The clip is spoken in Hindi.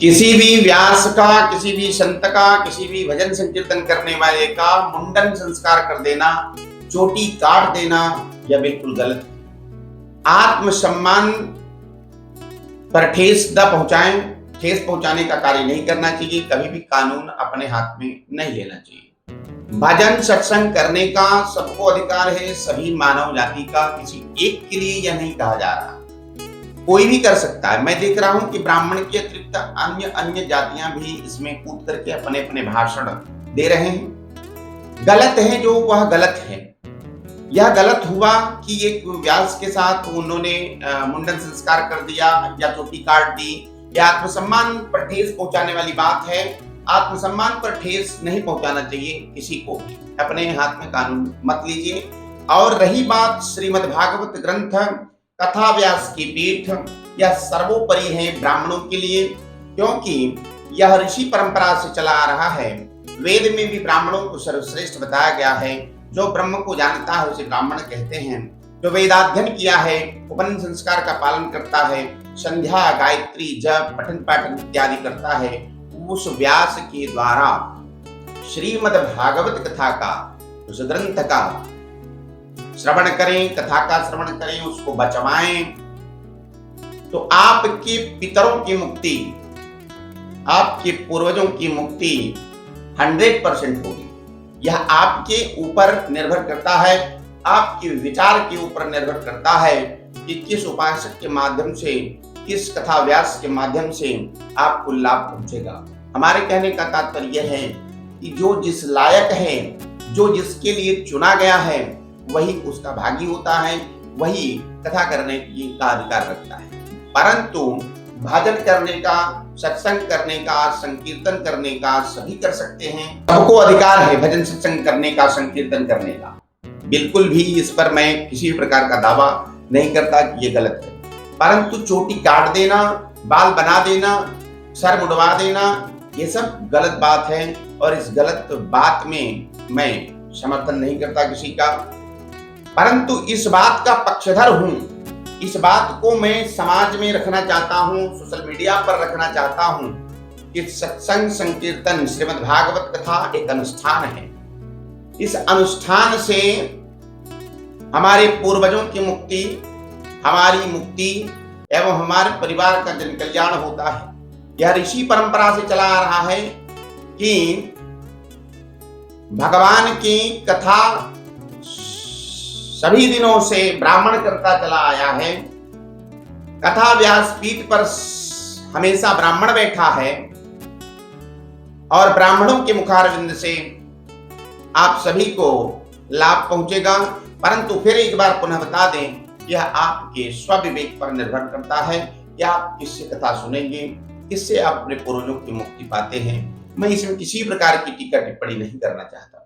किसी भी व्यास का, किसी भी संत का, किसी भी भजन संकीर्तन करने वाले का मुंडन संस्कार कर देना, चोटी काट देना, यह बिल्कुल गलत है। आत्मसम्मान पर ठेस न पहुंचाएं, ठेस पहुंचाने का कार्य नहीं करना चाहिए। कभी भी कानून अपने हाथ में नहीं लेना चाहिए। भजन सत्संग करने का सबको अधिकार है, सभी मानव जाति का, किसी एक के लिए यह नहीं कहा जा रहा। कोई भी कर सकता है। मैं देख रहा हूं कि ब्राह्मण के अतिरिक्त अन्य जातियां भी इसमें कूद करके अपने अपने भाषण दे रहे हैं। गलत है जो वह गलत है। यह गलत हुआ कि एक व्यास के साथ उन्होंने मुंडन संस्कार कर दिया या चोटी काट दी। यह आत्मसम्मान पर ठेस पहुंचाने वाली बात है। आत्मसम्मान पर ठेस नहीं पहुंचाना चाहिए किसी को भी। अपने हाथ में कानून मत लीजिए। और रही बात श्रीमद् भागवत ग्रंथ कथा व्यास की पीठ, यह सर्वोपरि है ब्राह्मणों के लिए, क्योंकि यह ऋषि परंपरा से चला आ रहा है। वेद में भी ब्राह्मणों को सर्वश्रेष्ठ बताया गया है। जो ब्रह्म को जानता है उसे ब्राह्मण कहते हैं। जो वेदाध्ययन किया है, उपनयन संस्कार का पालन करता है, संध्या गायत्री जप पठन पाठन इत्यादि करता है, उस व्यास के द्वारा श्रीमद् भागवत कथा का, उस ग्रंथ का श्रवण करें, कथा का श्रवण करें, उसको बचवाएं, तो आपके पितरों की मुक्ति, आपके पूर्वजों की मुक्ति 100% होगी। यह आपके ऊपर निर्भर करता है, आपके विचार के ऊपर निर्भर करता है कि किस उपासक के माध्यम से, किस कथा व्यास के माध्यम से आपको लाभ पहुंचेगा। हमारे कहने का तात्पर्य यह है कि जो जिस लायक है, जो जिसके लिए चुना गया है, वही उसका भागी होता है, वही कथा करने का अधिकार रखता है। परंतु भजन करने का, सत्संग करने का, संकीर्तन करने का सभी कर सकते हैं। सबको अधिकार है भजन सत्संग करने का, संकीर्तन करने का। बिल्कुल भी इस पर मैं किसी भी प्रकार का दावा नहीं करता कि ये गलत है। परंतु चोटी काट देना, बाल बना देना, सर मुड़वा देना, ये सब गलत बात है। और इस गलत बात में मैं समर्थन नहीं करता किसी का। परंतु इस बात का पक्षधर हूं, इस बात को मैं समाज में रखना चाहता हूं, सोशल मीडिया पर रखना चाहता हूं कि सत्संग संकीर्तन श्रीमद् भागवत कथा एक अनुष्ठान है। इस अनुष्ठान से हमारे पूर्वजों की मुक्ति, हमारी मुक्ति एवं हमारे परिवार का जन कल्याण होता है। यह ऋषि परंपरा से चला आ रहा है कि भगवान की कथा सभी दिनों से ब्राह्मण करता चला आया है। कथा व्यास पीठ पर हमेशा ब्राह्मण बैठा है और ब्राह्मणों के मुखारविंद से आप सभी को लाभ पहुंचेगा। परंतु फिर एक बार पुनः बता दें, यह आपके स्वविवेक पर निर्भर करता है कि आप किससे कथा सुनेंगे, किससे आप अपने पूर्वजों की मुक्ति पाते हैं। मैं इसमें किसी प्रकार की टीका टिप्पणी नहीं करना चाहता।